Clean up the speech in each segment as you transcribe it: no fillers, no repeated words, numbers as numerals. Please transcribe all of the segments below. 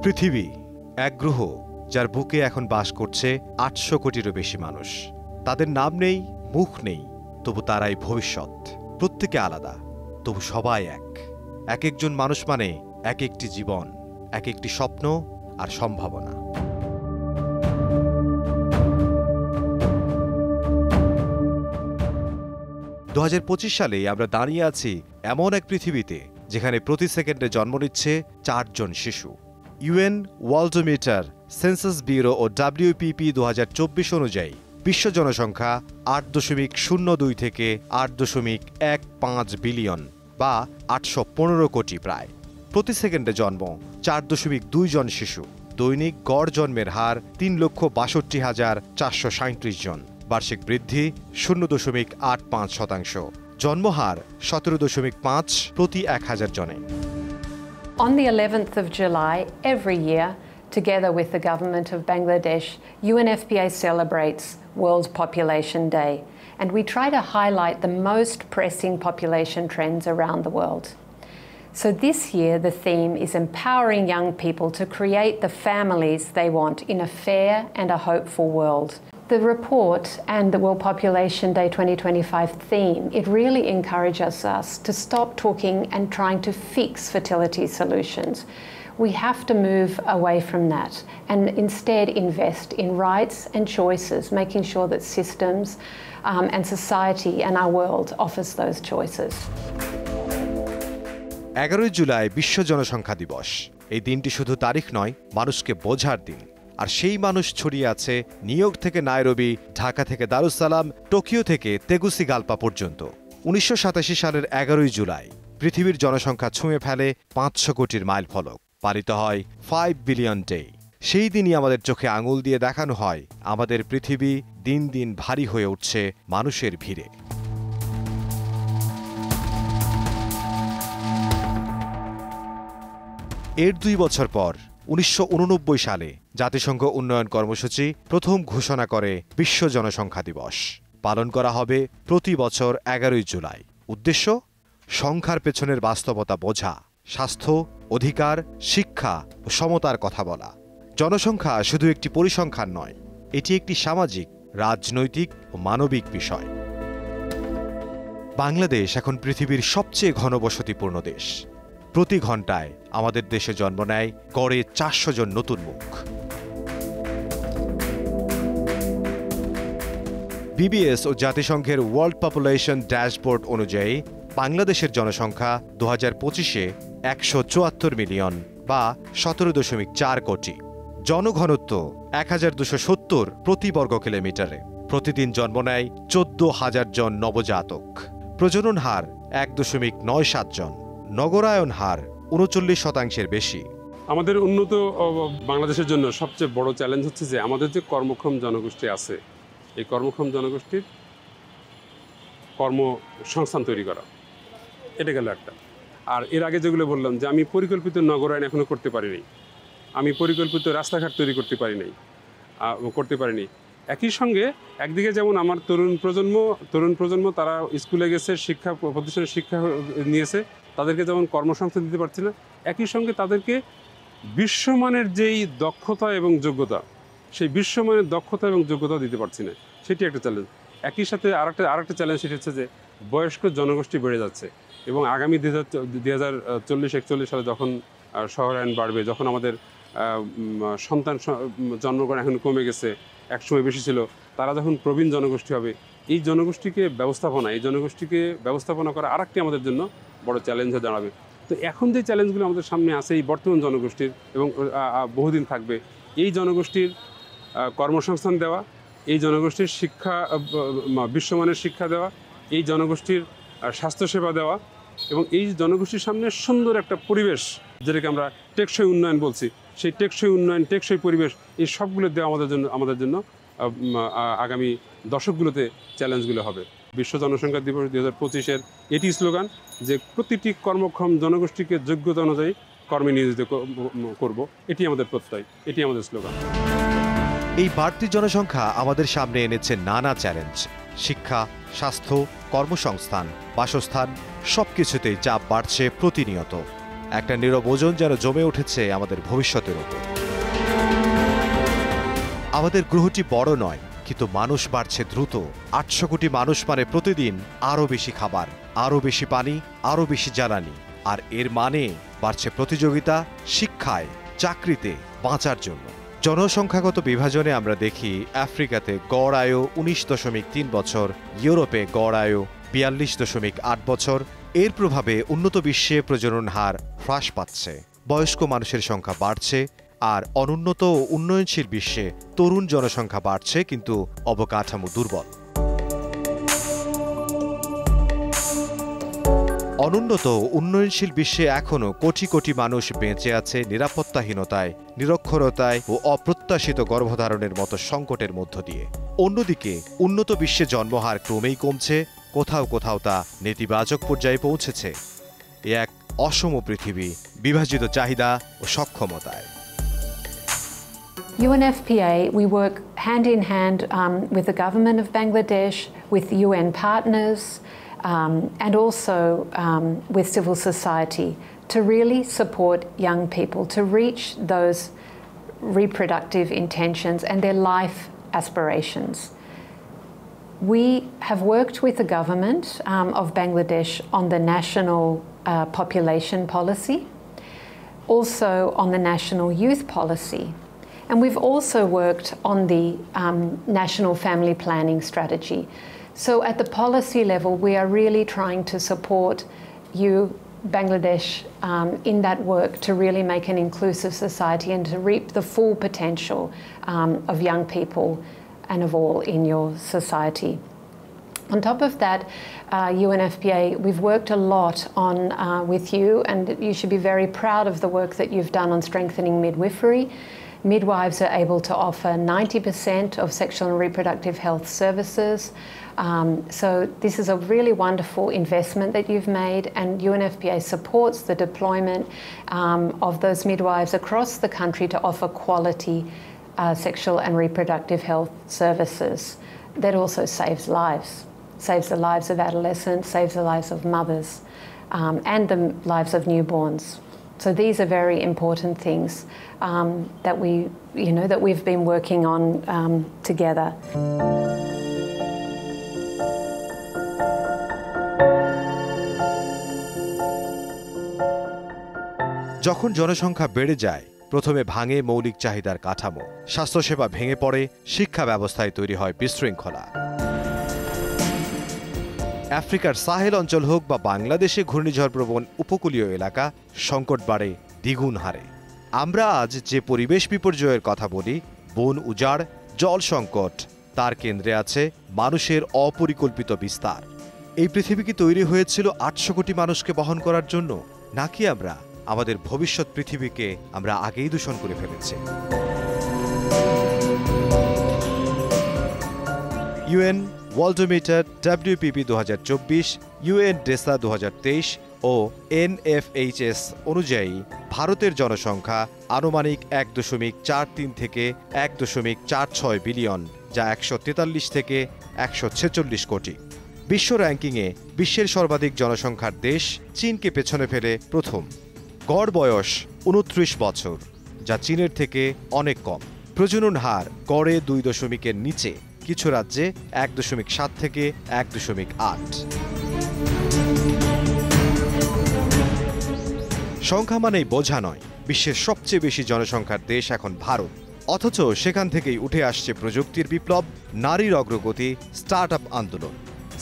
পৃথিবী এক গ্রহ যার বুকে এখন বাস করছে ৮০০ কোটিরও বেশি মানুষ। তাদের নাম নেই, মুখ নেই, তবু তারাই ভবিষ্যৎ। প্রত্যেকে আলাদা, তবু সবাই এক। এক একজন মানুষ মানে এক একটি জীবন, এক একটি স্বপ্ন আর সম্ভাবনা। দু ২০২৫ সালে আমরা দাঁড়িয়ে আছি এমন এক পৃথিবীতে যেখানে প্রতি সেকেন্ডে জন্ম নিচ্ছে ৪ জন শিশু। ইউএন ওয়ার্ল্ডোমিটার, সেন্সাস ব্যুরো ও WPP ২০২৪ অনুযায়ী বিশ্ব জনসংখ্যা ৮.০২ থেকে ৮.১৫ বিলিয়ন বা ৮১৫ কোটি প্রায়। প্রতি সেকেন্ডে জন্ম ৪.২ জন শিশু। দৈনিক গড় জন্মের হার ৩,৬২,৪৩৭ জন। বার্ষিক বৃদ্ধি 0.৮৫%। জন্মহার ১৭.৫ প্রতি ১,০০০ জনে। On the 11th of July every year, together with the government of Bangladesh, UNFPA celebrates World Population Day, and we try to highlight the most pressing population trends around the world. So this year the theme is empowering young people to create the families they want in a fair and a hopeful world. The report and the World Population Day 2025 theme, it really encourages us to stop talking and trying to fix fertility solutions. We have to move away from that and instead invest in rights and choices, making sure that systems and society and our world offers those choices. ১১ July বিশ্ব জনসংখ্যা দিবস। এই দিনটি শুধু তারিখ নয়, মানুষকে বোঝার দিন। আর সেই মানুষ ছড়িয়ে আছে নিউ ইয়র্ক থেকে নাইরোবি, ঢাকা থেকে দারুসালাম, টোকিও থেকে তেগুসিগালপা পর্যন্ত। ১৯৮৭ সালের ১১ জুলাই পৃথিবীর জনসংখ্যা ছুঁয়ে ফেলে ৫০০ কোটির মাইল ফলক। পালিত হয় 5 বিলিয়ন ডে। সেই দিনই আমাদের চোখে আঙুল দিয়ে দেখানো হয় আমাদের পৃথিবী দিন দিন ভারী হয়ে উঠছে মানুষের ভিড়ে। এর ২ বছর পর ১৯৮৯ সালে জাতিসংঘ উন্নয়ন কর্মসূচি প্রথম ঘোষণা করে বিশ্ব জনসংখ্যা দিবস। পালন করা হবে প্রতি বছর ১১ জুলাই। উদ্দেশ্য, সংখ্যার পেছনের বাস্তবতা বোঝা, স্বাস্থ্য, অধিকার, শিক্ষা ও সমতার কথা বলা। জনসংখ্যা শুধু একটি পরিসংখ্যান নয়, এটি একটি সামাজিক, রাজনৈতিক ও মানবিক বিষয়। বাংলাদেশ এখন পৃথিবীর সবচেয়ে ঘনবসতিপূর্ণ দেশ। প্রতি ঘন্টায় আমাদের দেশে জন্ম নেয় গড়ে ৪০০ জন নতুন মুখ। বিবিএস ও জাতিসংঘের ওয়ার্ল্ড পপুলেশন ড্যাশবোর্ড অনুযায়ী বাংলাদেশের জনসংখ্যা ২০২৫-এ ১৭৪ মিলিয়ন বা ১৭.৪ কোটি। জনঘনত্ব ১,২৭০ প্রতি বর্গ কিলোমিটারে। প্রতিদিন জন্ম নেয় ১৪,০০০ জন নবজাতক। প্রজনন হার ১.৯৭ জন। নগরায়ন হার ৩৯% বেশি। আমাদের উন্নত বাংলাদেশের জন্য সবচেয়ে বড় চ্যালেঞ্জ হচ্ছে যে আমাদের যে কর্মক্ষম জনগোষ্ঠী আছে, এই কর্মক্ষম জনগোষ্ঠীর কর্মসংস্থান তৈরি করা, এটা গেল একটা। আর এর আগে যেগুলো বললাম যে আমি পরিকল্পিত নগরায়ন এখনো করতে পারিনি, আমি পরিকল্পিত রাস্তাঘাট তৈরি করতে পারিনি। একই সঙ্গে একদিকে যেমন আমার তরুণ প্রজন্ম তারা স্কুলে গেছে, শিক্ষা প্রতিষ্ঠানে শিক্ষা নিয়েছে, তাদেরকে যেমন কর্মসংস্থান দিতে পারছি না, একই সঙ্গে তাদেরকে বিশ্বমানের যেই দক্ষতা এবং যোগ্যতা, সেই বিশ্বমানের দক্ষতা এবং যোগ্যতা দিতে পারছি না, সেটি একটা চ্যালেঞ্জ। একই সাথে আরেকটা চ্যালেঞ্জ সেটি হচ্ছে যে বয়স্ক জনগোষ্ঠী বেড়ে যাচ্ছে এবং আগামী ২০৪০-৪১ সালে যখন শহরায়ন বাড়বে, যখন আমাদের সন্তান জন্মগ্রহণ এখন কমে গেছে, একসময় বেশি ছিল, তারা যখন প্রবীণ জনগোষ্ঠী হবে, এই জনগোষ্ঠীকে ব্যবস্থাপনা করা আরেকটি আমাদের জন্য বড় চ্যালেঞ্জ হয়ে দাঁড়াবে। তো এখন যে চ্যালেঞ্জগুলো আমাদের সামনে আছে এই বর্তমান জনগোষ্ঠীর এবং বহুদিন থাকবে, এই জনগোষ্ঠীর কর্মসংস্থান দেওয়া, এই জনগোষ্ঠীর শিক্ষা, বিশ্বমানের শিক্ষা দেওয়া, এই জনগোষ্ঠীর স্বাস্থ্যসেবা দেওয়া এবং এই জনগোষ্ঠীর সামনে সুন্দর একটা পরিবেশ, যেটাকে আমরা টেকসই উন্নয়ন বলছি, সেই টেকসই উন্নয়ন, টেকসই পরিবেশ, এই সবগুলো দেওয়া আমাদের জন্য আগামী দশকগুলোতে চ্যালেঞ্জগুলো হবে। বিশ্ব জনসংখ্যা দিবস ২০২৫-এর এটি স্লোগান যে প্রতিটি কর্মক্ষম জনগোষ্ঠীকে যোগ্যতা অনুযায়ী কর্মে নিয়োজিত করব, এটি আমাদের প্রত্যয়, এটি আমাদের স্লোগান। এই বাড়তি জনসংখ্যা আমাদের সামনে এনেছে নানা চ্যালেঞ্জ। শিক্ষা, স্বাস্থ্য, কর্মসংস্থান, বাসস্থান সবকিছুতেই চাপ বাড়ছে প্রতিনিয়ত। একটা নীরব ওজন যেন জমে উঠেছে আমাদের ভবিষ্যতের উপর। আমাদের গ্রহটি বড় নয়, কিন্তু মানুষ বাড়ছে দ্রুত। 800 কোটি মানুষ মানে প্রতিদিন আরও বেশি খাবার, আরও বেশি পানি, আরও বেশি জ্বালানি। আর এর মানে বাড়ছে প্রতিযোগিতা শিক্ষায়, চাকরিতে, বাঁচার জন্য। জনসংখ্যাগত বিভাজনে আমরা দেখি আফ্রিকাতে গড় আয়ু 19.3 বছর, ইউরোপে গড় আয়ু 42.8 বছর। এর প্রভাবে উন্নত বিশ্বে প্রজনন হার হ্রাস পাচ্ছে, বয়স্ক মানুষের সংখ্যা বাড়ছে, আর অনুন্নত ও উন্নয়নশীল বিশ্বে তরুণ জনসংখ্যা বাড়ছে, কিন্তু অবকাঠামো দুর্বল। অনুন্নত ও উন্নয়নশীল বিশ্বে এখনও কোটি কোটি মানুষ বেঁচে আছে নিরাপত্তাহীনতায়, নিরক্ষরতায় ও অপ্রত্যাশিত গর্ভধারণের মতো সংকটের মধ্য দিয়ে। অন্যদিকে উন্নত বিশ্বে জন্মহার ক্রমেই কমছে, কোথাও কোথাও তা নেতিবাচক পর্যায়ে পৌঁছেছে। এ এক অসম পৃথিবী, বিভাজিত চাহিদা ও সক্ষমতায়। UNFPA, we work hand in hand with the government of Bangladesh, with UN partners, and also with civil society to really support young people to reach those reproductive intentions and their life aspirations. We have worked with the government of Bangladesh on the national population policy, also on the national youth policy. And we've also worked on the national family planning strategy. So at the policy level, we are really trying to support you, Bangladesh, in that work to really make an inclusive society and to reap the full potential of young people and of all in your society. On top of that, UNFPA, we've worked a lot on with you, and you should be very proud of the work that you've done on strengthening midwifery. Midwives are able to offer 90% of sexual and reproductive health services. So this is a really wonderful investment that you've made, and UNFPA supports the deployment of those midwives across the country to offer quality sexual and reproductive health services. That also saves lives. Saves the lives of adolescents, saves the lives of mothers, and the lives of newborns. So these are very important things that we've been working on together. যখন জনসংখ্যা বেড়ে যায়, প্রথমে ভাঙে মৌলিক চাহিদার কাঠামো, স্বাস্থ্যসেবা ভেঙে পড়ে, শিক্ষা ব্যবস্থায় তৈরি হয় বিশৃঙ্খলা। আফ্রিকার সাহেল অঞ্চল হোক বা বাংলাদেশে ঘূর্ণিঝড়প্রবণ উপকূলীয় এলাকা, সংকট বাড়ে দ্বিগুণ হারে। আমরা আজ যে পরিবেশ বিপর্যয়ের কথা বলি, বন উজাড়, জল সংকট, তার কেন্দ্রে আছে মানুষের অপরিকল্পিত বিস্তার। এই পৃথিবী কি তৈরি হয়েছিল 800 কোটি মানুষকে বহন করার জন্য, নাকি আমরা আমাদের ভবিষ্যৎ পৃথিবীকে আমরা আগেই দূষণ করে ফেলেছি? ইউএন ওয়ার্ল্ডোমিটার WPP 2024, UN ডেসা 2023 ও NFHS অনুযায়ী ভারতের জনসংখ্যা আনুমানিক 1.43 থেকে 1.46 বিলিয়ন, যা 143 থেকে 146 কোটি। বিশ্ব র্যাঙ্কিংয়ে বিশ্বের সর্বাধিক জনসংখ্যার দেশ চীনকে পেছনে ফেলে প্রথম। গড় বয়স 29 বছর, যা চীনের থেকে অনেক কম। প্রজনন হার গড়ে 2.0-এর নিচে, কিছু রাজ্যে 1.7 থেকে 1.8। সংখ্যা মানেই বোঝা নয়। বিশ্বের সবচেয়ে বেশি জনসংখ্যার দেশ এখন ভারত, অথচ সেখান থেকেই উঠে আসছে প্রযুক্তির বিপ্লব, নারীর অগ্রগতি, স্টার্টআপ আন্দোলন।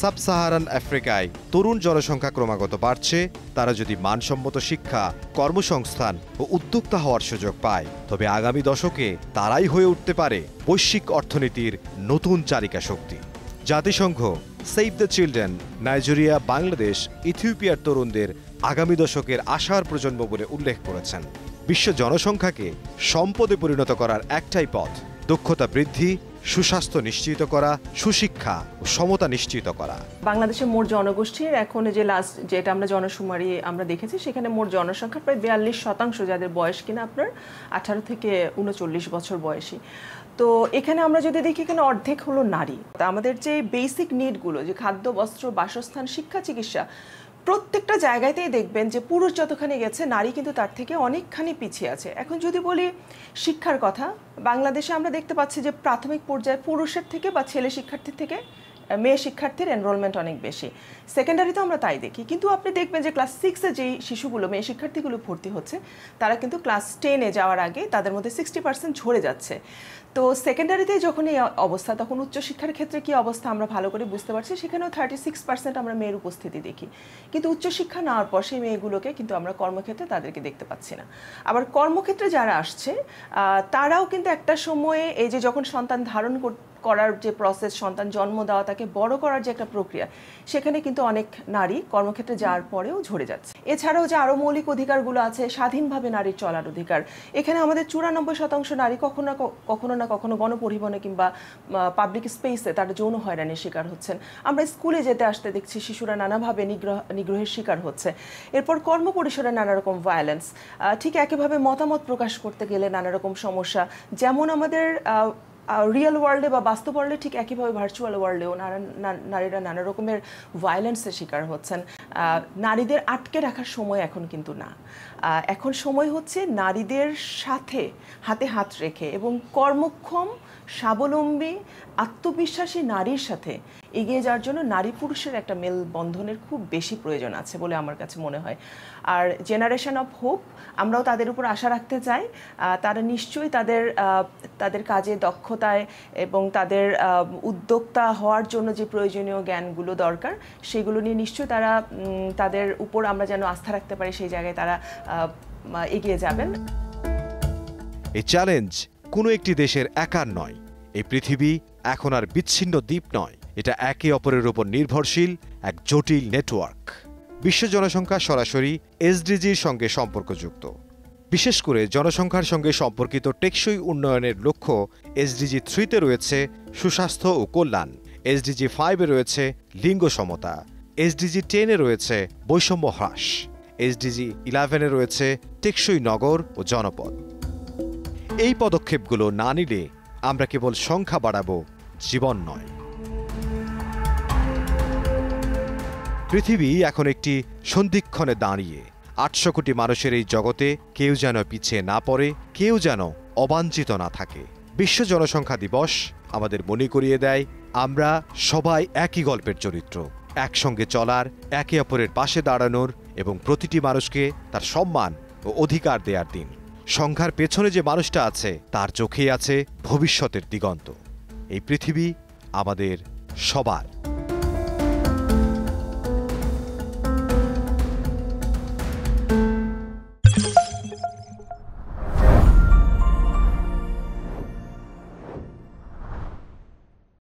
সাব সাহারান আফ্রিকায় তরুণ জনসংখ্যা ক্রমাগত বাড়ছে। তারা যদি মানসম্মত শিক্ষা, কর্মসংস্থান ও উদ্যোক্তা হওয়ার সুযোগ পায়, তবে আগামী দশকে তারাই হয়ে উঠতে পারে বৈশ্বিক অর্থনীতির নতুন চালিকা শক্তি। জাতিসংঘ save the children Nigeria, Bangladesh, ইথিওপিয়ার তরুণদের আগামী দশকের আশার প্রজন্ম বলে উল্লেখ করেছেন। বিশ্ব জনসংখ্যাকে সম্পদে পরিণত করার একটাই পথ, দক্ষতা বৃদ্ধি, সুস্বাস্থ্য নিশ্চিত করা, সুশিক্ষা ও সমতা নিশ্চিত করা। বাংলাদেশের মোট জনগোষ্ঠীর এখন যে লাস্ট যেটা আমরা জনশুমারি আমরা দেখেছি, সেখানে মোট জনসংখ্যার প্রায় 42% যাদের বয়স কিনা আপনার 18 থেকে 39 বছর বয়সী। তো এখানে আমরা যদি দেখি, এখানে অর্ধেক হলো নারী। তা আমাদের যে বেসিক নিডগুলো, যে খাদ্য, বস্ত্র, বাসস্থান, শিক্ষা, চিকিৎসা, প্রত্যেকটা জায়গাতেই দেখবেন যে পুরুষ যতখানি গেছে নারী কিন্তু তার থেকে অনেকখানি পিছিয়ে আছে। এখন যদি বলি শিক্ষার কথা, বাংলাদেশে আমরা দেখতে পাচ্ছি যে প্রাথমিক পর্যায়ে পুরুষের থেকে বা ছেলে শিক্ষার্থীর থেকে মেয়ে শিক্ষার্থীর এনরোলমেন্ট অনেক বেশি। সেকেন্ডারিতেও আমরা তাই দেখি, কিন্তু আপনি দেখবেন যে ক্লাস 6-এ যেই শিশুগুলো মেয়ে শিক্ষার্থীগুলো ভর্তি হচ্ছে তারা কিন্তু ক্লাস 10-এ যাওয়ার আগে তাদের মধ্যে 60% ঝরে যাচ্ছে। তো সেকেন্ডারিতে যখন এই অবস্থা, তখন উচ্চশিক্ষার ক্ষেত্রে কি অবস্থা আমরা ভালো করে বুঝতে পারছি। সেখানেও 36% আমরা মেয়ের উপস্থিতি দেখি, কিন্তু উচ্চশিক্ষা নেওয়ার পর সেই মেয়েগুলোকে কিন্তু আমরা কর্মক্ষেত্রে তাদেরকে দেখতে পাচ্ছি না। আবার কর্মক্ষেত্রে যারা আসছে তারাও কিন্তু একটা সময়ে এই যে যখন সন্তান ধারণ করার যে প্রসেস, সন্তান জন্ম দেওয়া, তাকে বড় করার যে একটা প্রক্রিয়া, সেখানে কিন্তু অনেক নারী কর্মক্ষেত্রে যাওয়ার পরেও ঝরে যাচ্ছে। এছাড়াও যে আরও মৌলিক অধিকারগুলো আছে, স্বাধীনভাবে নারীর চলার অধিকার, এখানে আমাদের 94% নারী কখনো না কখনো গণপরিবহনে কিংবা পাবলিক স্পেসে তারা যৌন হয়রানির শিকার হচ্ছেন। আমরা স্কুলে যেতে আসতে দেখছি শিশুরা নানাভাবে নিগ্রহের শিকার হচ্ছে। এরপর কর্মপরিসরে নানা রকম ভায়োলেন্স, ঠিক একইভাবে মতামত প্রকাশ করতে গেলে নানা রকম সমস্যা, যেমন আমাদের রিয়েল ওয়ার্ল্ডে বা বাস্তব ওয়ার্ল্ডে ঠিক একইভাবে ভার্চুয়াল ওয়ার্ল্ডেও নারীরা নানা রকমের ভায়োলেন্সের শিকার হচ্ছেন। নারীদের আটকে রাখার সময় এখন কিন্তু না, এখন সময় হচ্ছে নারীদের সাথে হাতে হাত রেখে এবং কর্মক্ষম, স্বাবলম্বী, আত্মবিশ্বাসী নারীর সাথে এগিয়ে যাওয়ার জন্য নারী পুরুষের একটা মেলবন্ধনের খুব বেশি প্রয়োজন আছে বলে আমার কাছে মনে হয়। আর জেনারেশন অফ হোপ, আমরাও তাদের উপর আশা রাখতে চাই। তারা নিশ্চয়ই তাদের কাজে দক্ষতায় এবং তাদের উদ্যোক্তা হওয়ার জন্য যে প্রয়োজনীয় জ্ঞানগুলো দরকার, সেগুলো নিয়ে নিশ্চয়ই তারা তাদের উপর আমরা যেন আস্থা রাখতে পারি, সেই জায়গায় তারা এগিয়ে যাবেন। এই চ্যালেঞ্জ কোনো একটি দেশের একার নয়। এই পৃথিবী এখন আর বিচ্ছিন্ন দ্বীপ নয়, এটা একে অপরের উপর নির্ভরশীল এক জটিল নেটওয়ার্ক। বিশ্ব জনসংখ্যা সরাসরি এসডিজির সঙ্গে সম্পর্কযুক্ত। বিশেষ করে জনসংখ্যার সঙ্গে সম্পর্কিত টেকসই উন্নয়নের লক্ষ্য এসডিজি 3-তে রয়েছে সুস্বাস্থ্য ও কল্যাণ, এসডিজি 5-এ রয়েছে লিঙ্গ সমতা, এসডিজি 10-এ রয়েছে বৈষম্য হ্রাস, এসডিজি 11-এ রয়েছে টেকসই নগর ও জনপদ। এই পদক্ষেপগুলো না নিলে আমরা কেবল সংখ্যা বাড়াবো, জীবন নয়। পৃথিবী এখন একটি সন্ধিক্ষণে দাঁড়িয়ে। 800 কোটি মানুষের এই জগতে কেউ যেন পিছিয়ে না পড়ে, কেউ যেন অবাঞ্ছিত না থাকে। বিশ্ব জনসংখ্যা দিবস আমাদের মনে করিয়ে দেয় আমরা সবাই একই গল্পের চরিত্র, একসঙ্গে চলার, একে অপরের পাশে দাঁড়ানোর এবং প্রতিটি মানুষকে তার সম্মান ও অধিকার দেওয়ার দিন। সংখ্যার পেছনে যে মানুষটা আছে তার চোখেই আছে ভবিষ্যতের দিগন্ত। এই পৃথিবী আমাদের সবার।